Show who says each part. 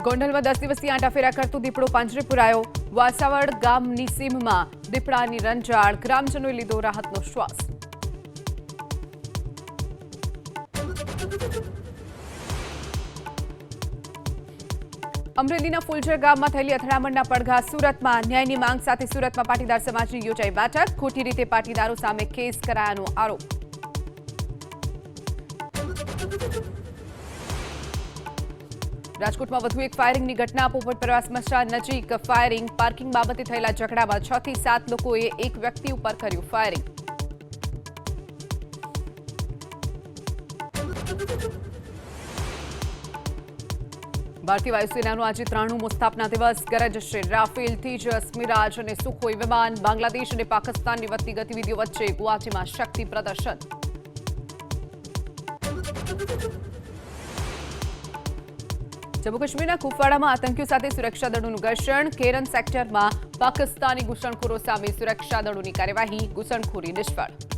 Speaker 1: ગોંડલમાં 10 દિવસથી આંટાફેરા કરતું દીપડો પાંજરે પુરાયો. વાસાવડ ગામની સીમમાં દીપડાની રંજાડ, ગ્રામજનોએ લીધો રાહતનો શ્વાસ. અમરેલીના ફુલઝર ગામમાં થયેલી અથડામણના પડઘા સુરતમાં. ન્યાયની માંગ સાથે સુરતમાં પાટીદાર સમાજની યોજાઈ બેઠક. ખોટી રીતે પાટીદારો સામે કેસ કરાયાનો આરોપ. રાજકોટમાં વધુ એક ફાયરિંગની ઘટના. પોપટપરા સ્મશાન નજીક ફાયરિંગ. પાર્કિંગ બાબતે થયેલા ઝઘડામાં 6 થી 7 લોકોએ એક વ્યક્તિ ઉપર કર્યું ફાયરિંગ. ભારતીય વાયુસેનાનો આજે 93મો સ્થાપના દિવસ. ગરજશે રાફેલ, તેજસ, મિરાજ અને સુખોઈ વિમાન. બાંગ્લાદેશ અને પાકિસ્તાનની વધતી ગતિવિધિઓ વચ્ચે ગુવાહાટીમાં શક્તિ પ્રદર્શન. જમ્મુ કાશ્મીરના કુપવાડામાં આતંકીઓ સાથે સુરક્ષા દળોનું ઘર્ષણ. કેરન સેક્ટરમાં પાકિસ્તાની ઘૂસણખોરો સામે સુરક્ષા દળોની કાર્યવાહી. ઘૂસણખોરી નિષ્ફળ.